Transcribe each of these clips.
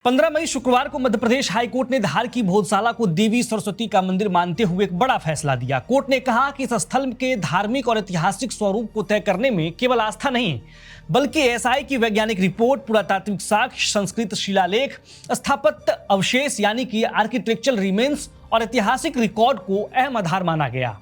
15 मई शुक्रवार को मध्य प्रदेश हाईकोर्ट ने धार की भोजशाला को देवी सरस्वती का मंदिर मानते हुए एक बड़ा फैसला दिया। कोर्ट ने कहा कि इस स्थल के धार्मिक और ऐतिहासिक स्वरूप को तय करने में केवल आस्था नहीं बल्कि एएसआई की वैज्ञानिक रिपोर्ट, पुरातात्विक साक्ष्य, संस्कृत शिलालेख, स्थापत्य अवशेष यानी कि आर्किटेक्चरल रिमेन्स और ऐतिहासिक रिकॉर्ड को अहम आधार माना गया।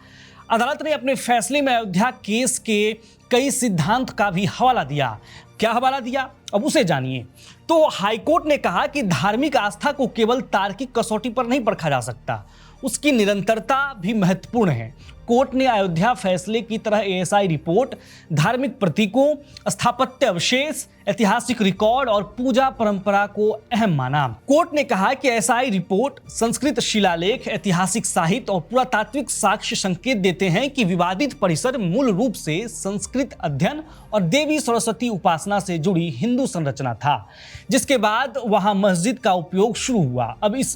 अदालत ने अपने फैसले में अयोध्या केस के कई सिद्धांत का भी हवाला दिया। क्या हवाला दिया, अब उसे जानिए। तो हाईकोर्ट ने कहा कि धार्मिक आस्था को केवल तार्किक कसौटी पर नहीं परखा जा सकता, उसकी निरंतरता भी महत्वपूर्ण है। कोर्ट ने अयोध्या फैसले की तरह एएसआई रिपोर्ट, धार्मिक प्रतीकों, स्थापत्य अवशेष, ऐतिहासिक रिकॉर्ड और पूजा परंपरा को अहम माना। कोर्ट ने कहा कि एएसआई रिपोर्ट, संस्कृत शिलालेख, ऐतिहासिक साहित्य और पुरातात्विक साक्ष्य संकेत देते हैं कि विवादित परिसर मूल रूप से संस्कृत अध्ययन और देवी सरस्वती उपासना से जुड़ी हिंदू संरचना था, जिसके बाद वहां मस्जिद का उपयोग शुरू हुआ। अब इस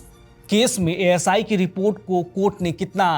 केस में एएसआई की रिपोर्ट को कोर्ट ने कितना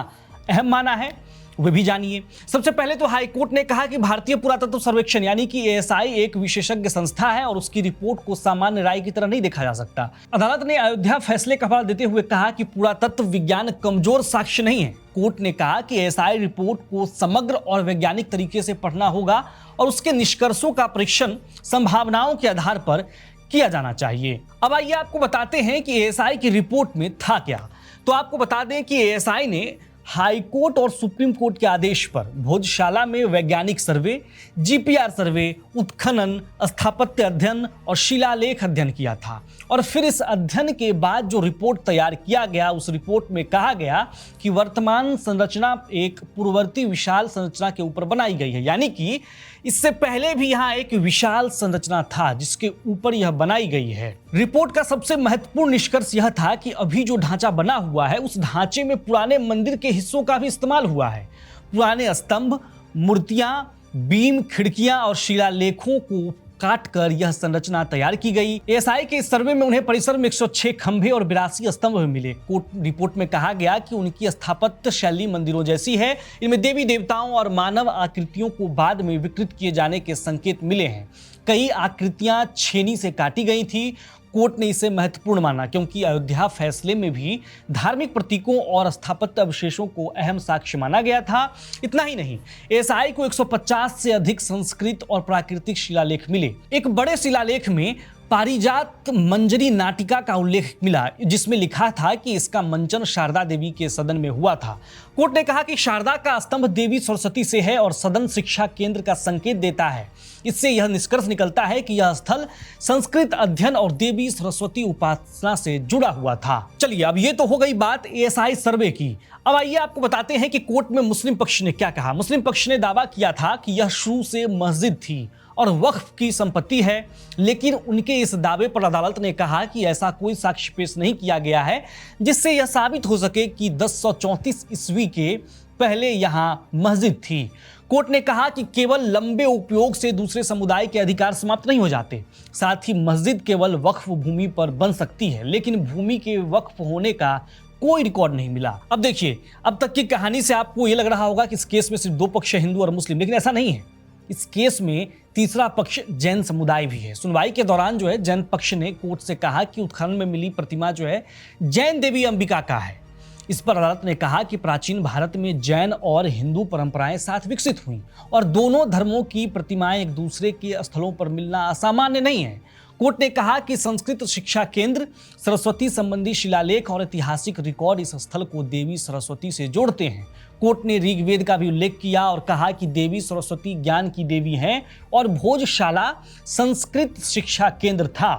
अहम माना है वह भी जानिए। सबसे पहले तो हाई कोर्ट ने कहा कि भारतीय पुरातत्व सर्वेक्षण यानी कि एएसआई एक विशेषज्ञ संस्था है और उसकी रिपोर्ट को सामान्य राय की तरह नहीं देखा जा सकता। अदालत ने अयोध्या फैसले का हवाला देते हुए कहा कि पुरातत्व विज्ञान कमजोर साक्ष्य नहीं है। कोर्ट ने कहा कि एएसआई रिपोर्ट को समग्र और वैज्ञानिक तरीके से पढ़ना होगा और उसके निष्कर्षों का परीक्षण संभावनाओं के आधार पर किया जाना चाहिए। अब आइए आपको बताते हैं कि एएसआई की रिपोर्ट में था क्या। तो आपको बता दें कि एएसआई ने हाई कोर्ट और सुप्रीम कोर्ट के आदेश पर भोजशाला में वैज्ञानिक सर्वे, जीपीआर सर्वे, उत्खनन, स्थापत्य अध्ययन और शिलालेख अध्ययन किया था। और फिर इस अध्ययन के बाद जो रिपोर्ट तैयार किया गया, उस रिपोर्ट में कहा गया कि वर्तमान संरचना एक पूर्ववर्ती विशाल संरचना के ऊपर बनाई गई है, यानी कि इससे पहले भी यहाँ एक विशाल संरचना था जिसके ऊपर यह बनाई गई है। रिपोर्ट का सबसे महत्वपूर्ण निष्कर्ष यह था कि अभी जो ढांचा बना हुआ है उस ढांचे में पुराने मंदिर के हिस्सों का भी इस्तेमाल हुआ है। पुराने स्तंभ, मूर्तियां, बीम, खिड़कियां और शिलालेखों को काट कर यह संरचना तैयार की गई। एएसआई के इस सर्वे में उन्हें परिसर में 106 खंभे और 82 स्तंभ मिले। कोर्ट रिपोर्ट में कहा गया कि उनकी स्थापत्य शैली मंदिरों जैसी है। इनमें देवी देवताओं और मानव आकृतियों को बाद में विकृत किए जाने के संकेत मिले हैं। कई आकृतियां छेनी से काटी गई थी। कोर्ट ने इसे महत्वपूर्ण माना क्योंकि अयोध्या फैसले में भी धार्मिक प्रतीकों और स्थापत्य अवशेषों को अहम साक्ष्य माना गया था। इतना ही नहीं, एएसआई को 150 से अधिक संस्कृत और प्राकृतिक शिलालेख मिले। एक बड़े शिलालेख में पारिजात मंजरी नाटिका का उल्लेख मिला जिसमें लिखा था कि इसका मंचन शारदा देवी के सदन में हुआ था। कोर्ट ने कहा कि शारदा का स्तंभ देवी सरस्वती से है और सदन शिक्षा केंद्र का संकेत देता है। इससे यह निष्कर्ष निकलता है कि यह स्थल संस्कृत अध्ययन और देवी सरस्वती उपासना से जुड़ा हुआ था। चलिए, अब ये तो हो गई बात एएसआई सर्वे की। अब आइए आपको बताते हैं कि कोर्ट में मुस्लिम पक्ष ने क्या कहा। मुस्लिम पक्ष ने दावा किया था कि यह शुरू से मस्जिद थी और वक्फ की संपत्ति है, लेकिन उनके इस दावे पर अदालत ने कहा कि ऐसा कोई साक्ष्य पेश नहीं किया गया है जिससे यह साबित हो सके कि 1034 ईस्वी के पहले यहां मस्जिद थी। कोर्ट ने कहा कि केवल लंबे उपयोग से दूसरे समुदाय के अधिकार समाप्त नहीं हो जाते। साथ ही मस्जिद केवल वक्फ भूमि पर बन सकती है, लेकिन भूमि के वक्फ होने का कोई रिकॉर्ड नहीं मिला। अब देखिए, अब तक की कहानी से आपको यह लग रहा होगा कि इस केस में सिर्फ दो पक्ष है, हिंदू और मुस्लिम, लेकिन ऐसा नहीं है। इस केस में तीसरा पक्ष जैन समुदाय भी है। सुनवाई के दौरान जो है जैन पक्ष ने कोर्ट से कहा कि उत्खनन में मिली प्रतिमा जो है जैन देवी अंबिका का है। इस पर अदालत ने कहा कि प्राचीन भारत में जैन और हिंदू परंपराएं साथ विकसित हुई और दोनों धर्मों की प्रतिमाएं एक दूसरे के स्थलों पर मिलना असामान्य नहीं है। कोर्ट ने कहा कि संस्कृत शिक्षा केंद्र, सरस्वती संबंधी शिलालेख और ऐतिहासिक रिकॉर्ड इस स्थल को देवी सरस्वती से जोड़ते हैं। कोर्ट ने ऋग्वेद का भी उल्लेख किया और कहा कि देवी सरस्वती ज्ञान की देवी हैं और भोजशाला संस्कृत शिक्षा केंद्र था।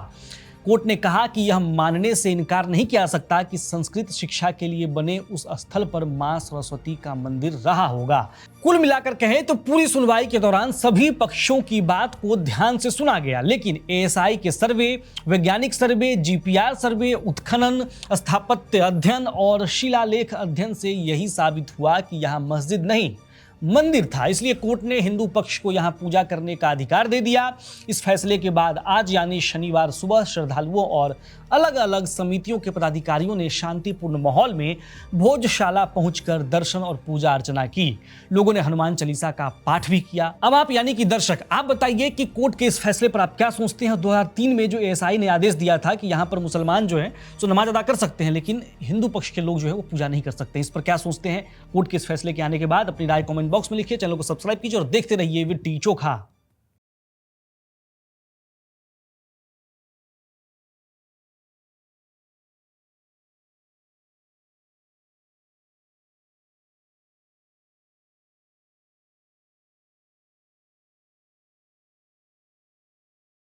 कोर्ट ने कहा कि यह मानने से इनकार नहीं किया जा सकता कि संस्कृत शिक्षा के लिए बने उस स्थल पर मां सरस्वती का मंदिर रहा होगा। कुल मिलाकर कहें तो पूरी सुनवाई के दौरान सभी पक्षों की बात को ध्यान से सुना गया, लेकिन एएसआई के सर्वे, वैज्ञानिक सर्वे, जीपीआर सर्वे, उत्खनन, स्थापत्य अध्ययन और शिलालेख अध्ययन से यही साबित हुआ कि यह मस्जिद नहीं, मंदिर था, इसलिए कोर्ट ने हिंदू पक्ष को यहां पूजा करने का अधिकार दे दिया। इस फैसले के बाद आज यानी शनिवार सुबह श्रद्धालुओं और अलग अलग समितियों के पदाधिकारियों ने शांतिपूर्ण माहौल में भोजशाला पहुंचकर दर्शन और पूजा अर्चना की। लोगों ने हनुमान चालीसा का पाठ भी किया। अब आप यानी कि दर्शक, आप बताइए कि कोर्ट के इस फैसले पर आप क्या सोचते हैं। 2003 में जो एएसआई ने आदेश दिया था कि यहां पर मुसलमान जो है सो नमाज अदा कर सकते हैं, लेकिन हिंदू पक्ष के लोग जो है वो पूजा नहीं कर सकते। इस पर क्या सोचते हैं कोर्ट के इस फैसले के आने के बाद? अपनी राय कमेंट बॉक्स में लिखिए। चैनल को सब्सक्राइब कीजिए और देखते रहिए विद टी चोखा।